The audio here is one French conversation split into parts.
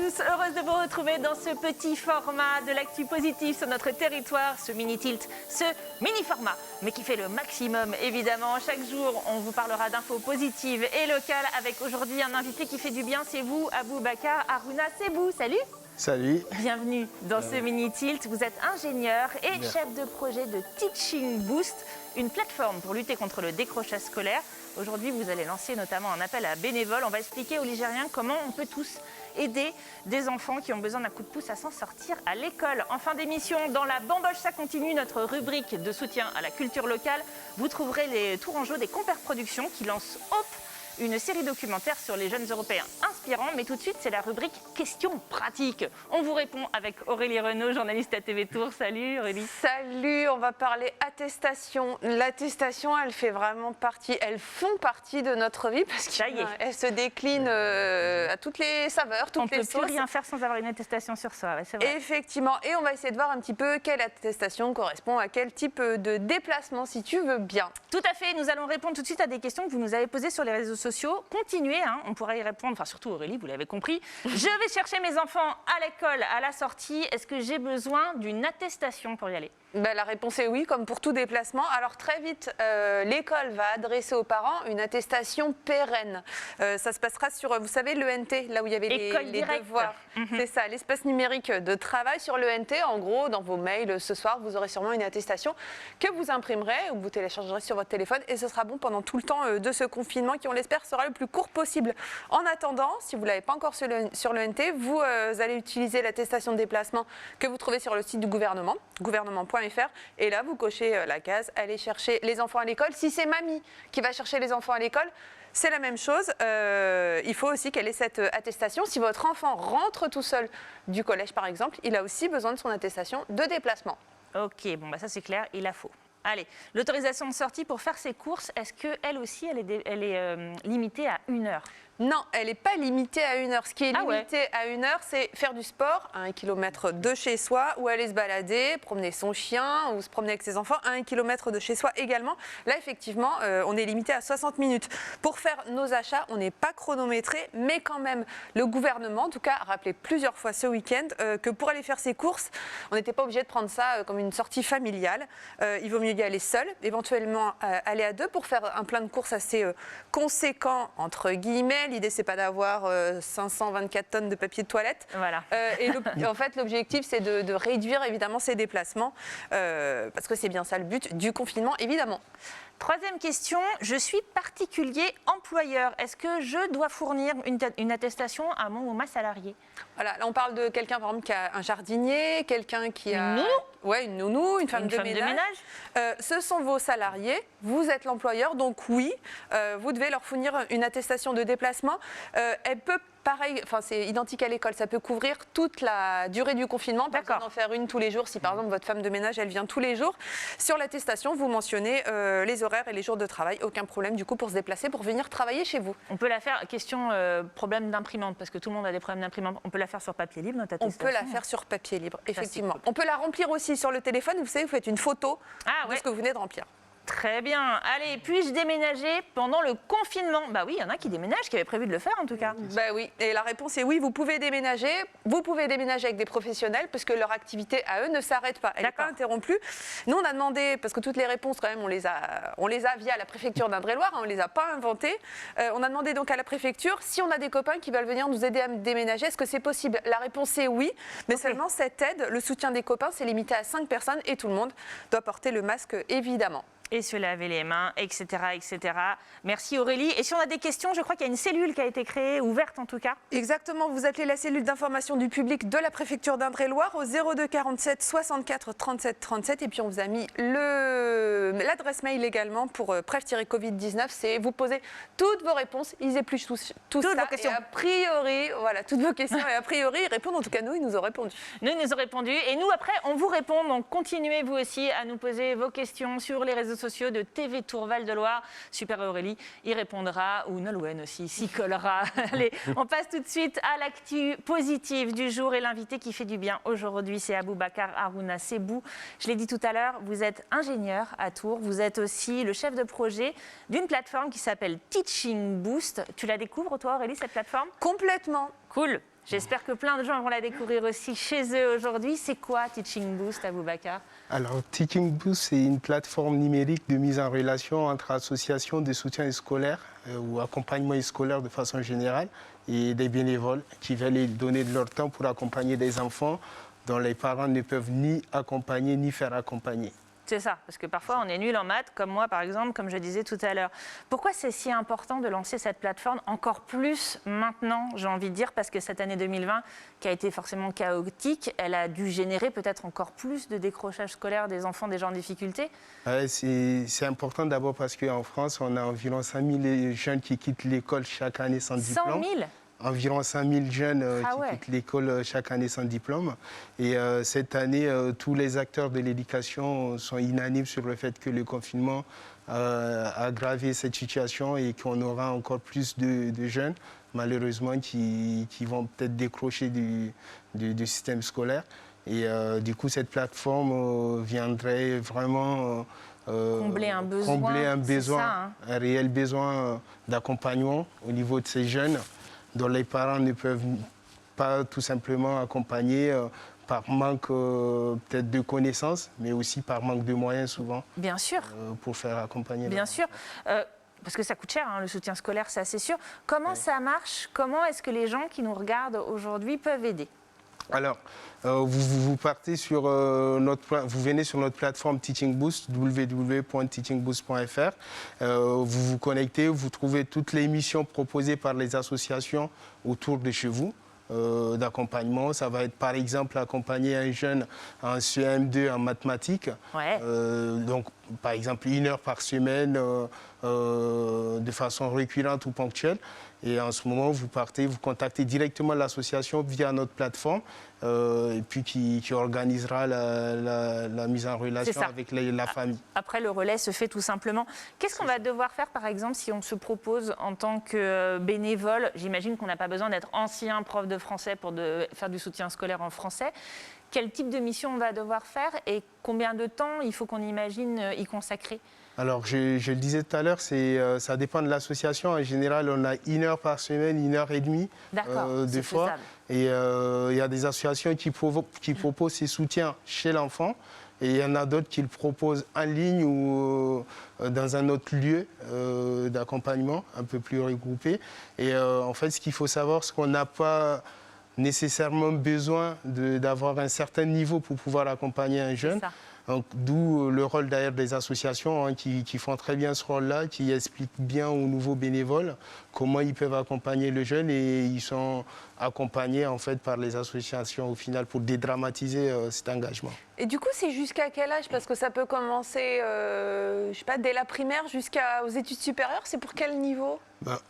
tous, heureuse de vous retrouver dans ce petit format de l'actu positif sur notre territoire, ce mini-tilt, ce mini-format, mais qui fait le maximum évidemment. Chaque jour, on vous parlera d'infos positives et locales avec aujourd'hui un invité qui fait du bien, c'est vous, Aboubacar Harouna Sebou. Salut! Salut. Bienvenue dans ce mini-tilt. Vous êtes ingénieur et chef de projet de Teaching Boost, une plateforme pour lutter contre le décrochage scolaire. Aujourd'hui, vous allez lancer notamment un appel à bénévoles. On va expliquer aux Ligériens comment on peut tous aider des enfants qui ont besoin d'un coup de pouce à s'en sortir à l'école. En fin d'émission, dans la Bamboche, ça continue, notre rubrique de soutien à la culture locale. Vous trouverez les Tourangeaux des Compères Productions qui lancent Hope, une série documentaire sur les jeunes Européens inspirants. Mais tout de suite, c'est la rubrique questions pratiques. On vous répond avec Aurélie Renaud, journaliste à TV Tours. Salut Aurélie. Salut, on va parler attestation. L'attestation, elles font partie de notre vie parce qu'elles se déclinent à toutes les saveurs, toutes les sauces. On ne peut plus rien faire sans avoir une attestation sur soi, ouais, c'est vrai. Effectivement, et on va essayer de voir un petit peu quelle attestation correspond à quel type de déplacement, si tu veux bien. Tout à fait, nous allons répondre tout de suite à des questions que vous nous avez posées sur les réseaux sociaux. Continuez, on pourra y répondre, enfin surtout Aurélie, vous l'avez compris. Je vais chercher mes enfants à l'école, à la sortie. Est-ce que j'ai besoin d'une attestation pour y aller ? La réponse est oui, comme pour tout déplacement. Alors très vite, l'école va adresser aux parents une attestation pérenne. Ça se passera sur, vous savez, l'ENT, là où il y avait les devoirs. C'est ça, l'espace numérique de travail sur l'ENT. En gros, dans vos mails ce soir, vous aurez sûrement une attestation que vous imprimerez ou vous téléchargerez sur votre téléphone et ce sera bon pendant tout le temps de ce confinement qui, on l'espère, sera le plus court possible. En attendant, si vous ne l'avez pas encore sur l'ENT, vous allez utiliser l'attestation de déplacement que vous trouvez sur le site du gouvernement, gouvernement.fr. Et là, vous cochez la case, allez chercher les enfants à l'école. Si c'est mamie qui va chercher les enfants à l'école, c'est la même chose. Il faut aussi qu'elle ait cette attestation. Si votre enfant rentre tout seul du collège, par exemple, il a aussi besoin de son attestation de déplacement. Ok, bon, ça c'est clair, il la faut. Allez, l'autorisation de sortie pour faire ses courses, est-ce qu'elle aussi, elle est limitée à 1 heure ? Non, elle n'est pas limitée à 1 heure. Ce qui est limité à 1 heure, c'est faire du sport à 1 km de chez soi ou aller se balader, promener son chien ou se promener avec ses enfants à 1 km de chez soi également. Là, effectivement, on est limité à 60 minutes. Pour faire nos achats, on n'est pas chronométré, mais quand même, le gouvernement, en tout cas, a rappelé plusieurs fois ce week-end que pour aller faire ses courses, on n'était pas obligé de prendre ça comme une sortie familiale. Il vaut mieux y aller seul, éventuellement aller à 2 pour faire un plein de courses assez conséquent, entre guillemets. L'idée, c'est pas d'avoir 524 tonnes de papier de toilette. Voilà. En fait, l'objectif, c'est de réduire évidemment ces déplacements, parce que c'est bien ça le but du confinement, évidemment. Troisième question, je suis particulier employeur. Est-ce que je dois fournir une attestation à mon ou ma salarié ? Voilà, là on parle de quelqu'un par exemple qui a un jardinier, quelqu'un qui a une nounou, une femme de ménage. Ce sont vos salariés, vous êtes l'employeur, donc oui, vous devez leur fournir une attestation de déplacement. Elle peut pareil, enfin c'est identique à l'école, ça peut couvrir toute la durée du confinement, pas besoin d'en faire une tous les jours. Si par exemple votre femme de ménage, elle vient tous les jours, sur l'attestation, vous mentionnez les horaires et les jours de travail, aucun problème du coup pour se déplacer, pour venir travailler chez vous. On peut la faire, question problème d'imprimante, parce que tout le monde a des problèmes d'imprimante, on peut la faire sur papier libre, notre attestation ? On peut la faire sur papier libre, effectivement. On peut la remplir aussi sur le téléphone, vous savez, vous faites une photo de ce que vous venez de remplir. Très bien. Allez, puis-je déménager pendant le confinement ? Bah oui, il y en a qui déménagent, qui avaient prévu de le faire en tout cas. Bah oui, et la réponse est oui, vous pouvez déménager. Vous pouvez déménager avec des professionnels parce que leur activité à eux ne s'arrête pas. Elle n'est pas interrompue. Nous, on a demandé, parce que toutes les réponses quand même, on les a via la préfecture d'Indre-et-Loire, on ne les a pas inventées. On a demandé donc à la préfecture si on a des copains qui veulent venir nous aider à déménager, est-ce que c'est possible ? La réponse est oui, mais seulement cette aide, le soutien des copains, c'est limité à 5 personnes et tout le monde doit porter le masque évidemment. Et se laver les mains, etc., etc. Merci Aurélie. Et si on a des questions, je crois qu'il y a une cellule qui a été créée, ouverte en tout cas. Exactement, vous appelez la cellule d'information du public de la préfecture d'Indre-et-Loire au 02 47 64 37 37. Et puis on vous a mis l'adresse mail également pour pref-covid-19. C'est vous posez toutes vos réponses, ils épluchent tout ça. Vos questions. Et a priori, voilà, toutes vos questions et a priori, ils répondent. En tout cas, nous, ils nous ont répondu. Nous, ils nous ont répondu. Et nous, après, on vous répond. Donc continuez vous aussi à nous poser vos questions sur les réseaux sociaux de TV Tours Val-de-Loire. Super Aurélie y répondra, ou Nolwenn aussi s'y collera. Allez, on passe tout de suite à l'actu positive du jour et l'invité qui fait du bien aujourd'hui, c'est Aboubacar Harouna Sebou. Je l'ai dit tout à l'heure, vous êtes ingénieur à Tours, vous êtes aussi le chef de projet d'une plateforme qui s'appelle Teaching Boost. Tu la découvres toi Aurélie, cette plateforme ? Complètement. Cool. J'espère que plein de gens vont la découvrir aussi chez eux aujourd'hui. C'est quoi Teaching Boost, Aboubacar? Alors, Teaching Boost, c'est une plateforme numérique de mise en relation entre associations de soutien scolaire ou accompagnement scolaire de façon générale et des bénévoles qui veulent donner de leur temps pour accompagner des enfants dont les parents ne peuvent ni accompagner ni faire accompagner. C'est ça, parce que parfois on est nul en maths, comme moi par exemple, comme je disais tout à l'heure. Pourquoi c'est si important de lancer cette plateforme encore plus maintenant, j'ai envie de dire, parce que cette année 2020, qui a été forcément chaotique, elle a dû générer peut-être encore plus de décrochage scolaire des enfants déjà en difficulté? C'est important d'abord parce qu'en France, on a environ 100 000 jeunes qui quittent l'école chaque année sans diplôme. 100 000? Environ 5 000 jeunes qui quittent l'école chaque année sans diplôme. Et cette année, tous les acteurs de l'éducation sont unanimes sur le fait que le confinement a aggravé cette situation et qu'on aura encore plus de jeunes, malheureusement, qui vont peut-être décrocher du système scolaire. Et du coup, cette plateforme viendrait vraiment combler un besoin, ça, hein. Un réel besoin d'accompagnement au niveau de ces jeunes, dont les parents ne peuvent pas tout simplement accompagner par manque peut-être de connaissances, mais aussi par manque de moyens souvent. Bien sûr. Pour faire accompagner. Bien sûr. Parce que ça coûte cher, hein, le soutien scolaire, c'est assez sûr. Comment ça marche? Comment est-ce que les gens qui nous regardent aujourd'hui peuvent aider? Alors, vous partez sur vous venez sur notre plateforme Teaching Boost, www.teachingboost.fr. Vous vous connectez, vous trouvez toutes les missions proposées par les associations autour de chez vous. D'accompagnement. Ça va être par exemple accompagner un jeune en CM2 en mathématiques. Ouais. Donc par exemple 1 heure par semaine de façon récurrente ou ponctuelle. Et en ce moment, vous contactez directement l'association via notre plateforme et puis qui organisera la mise en relation avec la famille. Après, le relais se fait tout simplement. Qu'est-ce qu'on va devoir faire, par exemple, si on se propose en tant que bénévole? J'imagine qu'on n'a pas besoin d'être ancien prof de français pour faire du soutien scolaire en français. Quel type de mission on va devoir faire et combien de temps il faut qu'on imagine y consacrer? Alors, je le disais tout à l'heure, ça dépend de l'association. En général, on a 1 heure par semaine, 1 heure et demie des fois. Faisable. Et il y a des associations qui proposent ces soutiens chez l'enfant. Et il y en a d'autres qui le proposent en ligne ou dans un autre lieu d'accompagnement, un peu plus regroupé. Et en fait, ce qu'il faut savoir, c'est qu'on n'a pas nécessairement besoin d'avoir un certain niveau pour pouvoir accompagner un jeune. D'où le rôle d'ailleurs des associations qui font très bien ce rôle-là, qui expliquent bien aux nouveaux bénévoles comment ils peuvent accompagner le jeune et ils sont accompagnés en fait par les associations au final pour dédramatiser cet engagement. Et du coup, c'est jusqu'à quel âge? Parce que ça peut commencer, je sais pas, dès la primaire jusqu'aux études supérieures. C'est pour quel niveau?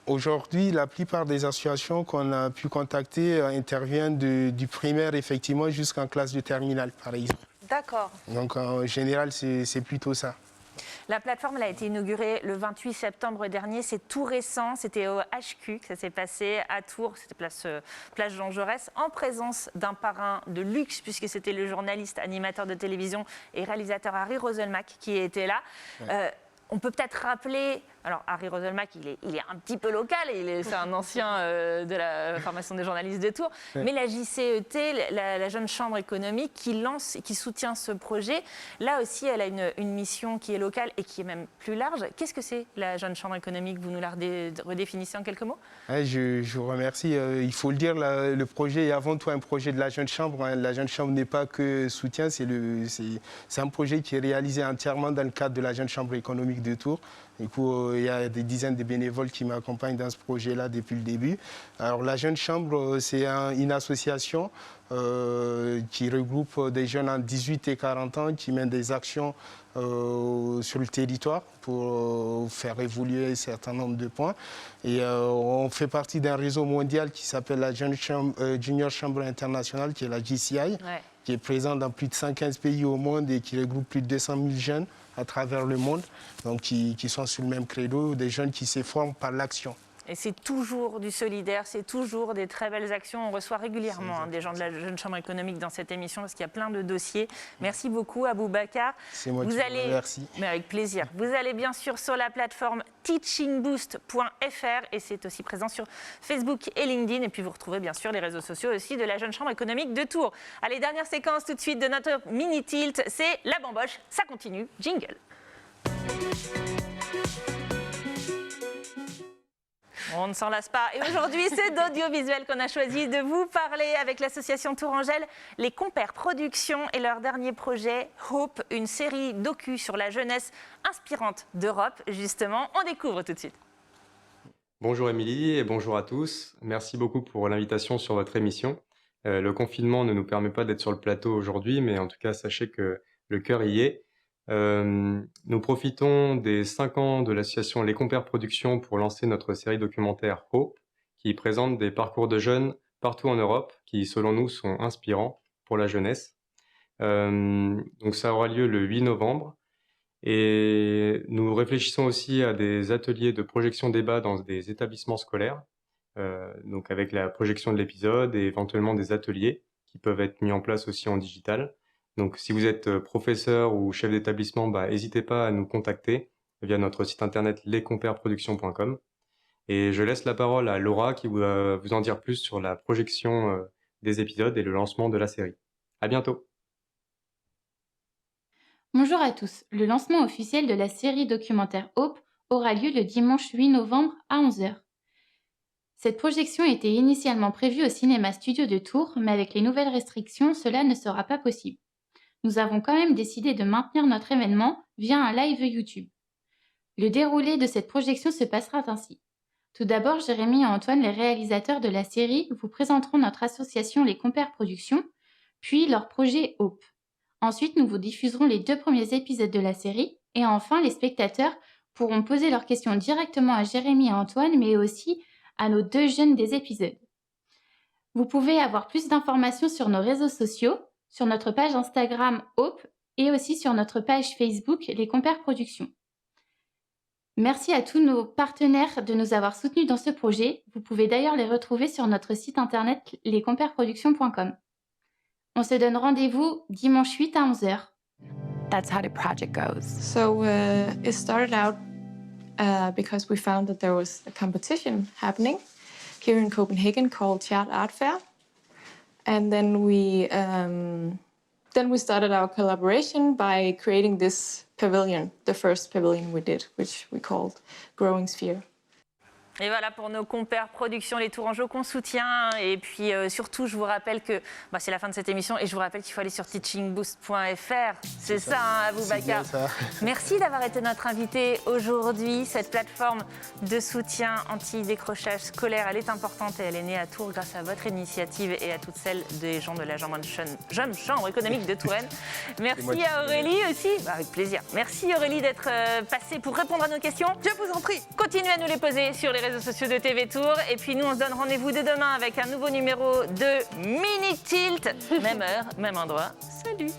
Aujourd'hui, la plupart des associations qu'on a pu contacter interviennent du primaire effectivement jusqu'en classe de terminale par exemple. D'accord. Donc en général, c'est plutôt ça. La plateforme elle a été inaugurée le 28 septembre dernier. C'est tout récent. C'était au HQ que ça s'est passé à Tours. C'était place Jean Jaurès, en présence d'un parrain de luxe, puisque c'était le journaliste, animateur de télévision et réalisateur Harry Roselmack qui était là. Ouais. On peut peut-être rappeler, alors Harry Roselmack, il est un petit peu local, c'est un ancien de la formation des journalistes de Tours, ouais. Mais la JCET, la Jeune Chambre économique, qui soutient ce projet, là aussi, elle a une mission qui est locale et qui est même plus large. Qu'est-ce que c'est la Jeune Chambre économique? Vous nous la redéfinissez en quelques mots? Ouais, je vous remercie. Il faut le dire, le projet est avant tout un projet de la Jeune Chambre. La Jeune Chambre n'est pas que soutien, c'est un projet qui est réalisé entièrement dans le cadre de la Jeune Chambre économique de Tours. Du coup, il y a des dizaines de bénévoles qui m'accompagnent dans ce projet-là depuis le début. Alors, la Jeune Chambre, c'est une association qui regroupe des jeunes en 18 et 40 ans qui mènent des actions sur le territoire pour faire évoluer un certain nombre de points. Et on fait partie d'un réseau mondial qui s'appelle la Junior Chambre Internationale, qui est la JCI, ouais. Qui est présente dans plus de 115 pays au monde et qui regroupe plus de 200 000 jeunes à travers le monde, donc qui sont sur le même credo, des jeunes qui se forment par l'action. Et c'est toujours du solidaire, c'est toujours des très belles actions. On reçoit régulièrement des gens de la Jeune Chambre économique dans cette émission parce qu'il y a plein de dossiers. Merci beaucoup, Aboubacar. C'est moi qui vous remercie. Mais avec plaisir. Vous allez bien sûr sur la plateforme teachingboost.fr et c'est aussi présent sur Facebook et LinkedIn. Et puis vous retrouvez bien sûr les réseaux sociaux aussi de la Jeune Chambre économique de Tours. Allez, dernière séquence tout de suite de notre mini-tilt, c'est la bamboche. Ça continue. Jingle. On ne s'en lasse pas. Et aujourd'hui, c'est d'audiovisuel qu'on a choisi de vous parler avec l'association Tourangelle, les Compères Productions et leur dernier projet, Hope, une série docu sur la jeunesse inspirante d'Europe. Justement, on découvre tout de suite. Bonjour Émilie et bonjour à tous. Merci beaucoup pour l'invitation sur votre émission. Le confinement ne nous permet pas d'être sur le plateau aujourd'hui, mais en tout cas, sachez que le cœur y est. Nous profitons des 5 ans de l'association Les Compères Productions pour lancer notre série documentaire Hope, qui présente des parcours de jeunes partout en Europe, qui selon nous sont inspirants pour la jeunesse. Donc ça aura lieu le 8 novembre. Et nous réfléchissons aussi à des ateliers de projection débat dans des établissements scolaires, donc avec la projection de l'épisode et éventuellement des ateliers qui peuvent être mis en place aussi en digital. Donc, si vous êtes professeur ou chef d'établissement, n'hésitez pas à nous contacter via notre site internet lescompèresproductions.com. Et je laisse la parole à Laura qui va vous en dire plus sur la projection des épisodes et le lancement de la série. À bientôt. Bonjour à tous. Le lancement officiel de la série documentaire Hope aura lieu le dimanche 8 novembre à 11h. Cette projection était initialement prévue au cinéma studio de Tours, mais avec les nouvelles restrictions, cela ne sera pas possible. Nous avons quand même décidé de maintenir notre événement via un live YouTube. Le déroulé de cette projection se passera ainsi. Tout d'abord, Jérémy et Antoine, les réalisateurs de la série, vous présenteront notre association Les Compères Productions, puis leur projet Hope. Ensuite, nous vous diffuserons les 2 premiers épisodes de la série, et enfin, les spectateurs pourront poser leurs questions directement à Jérémy et Antoine, mais aussi à nos 2 jeunes des épisodes. Vous pouvez avoir plus d'informations sur nos réseaux sociaux, sur notre page Instagram Hope et aussi sur notre page Facebook Les Compères Productions. Merci à tous nos partenaires de nous avoir soutenus dans ce projet. Vous pouvez d'ailleurs les retrouver sur notre site internet lescompèresproductions.com. On se donne rendez-vous dimanche 8 à 11h. That's how the project goes. So it started out because we found that there was a competition happening here in Copenhagen called Chat Art Fair. And then we started our collaboration by creating this pavilion, the first pavilion we did, which we called Growing Sphere. Et voilà pour nos compères productions, les Tourangeaux qu'on soutient. Et puis surtout, je vous rappelle que c'est la fin de cette émission et je vous rappelle qu'il faut aller sur teachingboost.fr. C'est ça, Aboubacar. Merci d'avoir été notre invité aujourd'hui. Cette plateforme de soutien anti-décrochage scolaire, elle est importante et elle est née à Tours grâce à votre initiative et à toutes celles des gens de la Jeune Chambre économique de Touraine. Merci à Aurélie aussi. Avec plaisir. Merci Aurélie d'être passée pour répondre à nos questions. Je vous en prie. Continuez à nous les poser sur les réseaux sociaux de TV Tours. Et puis nous, on se donne rendez-vous dès demain avec un nouveau numéro de Mini Tilt. Même heure, même endroit. Salut!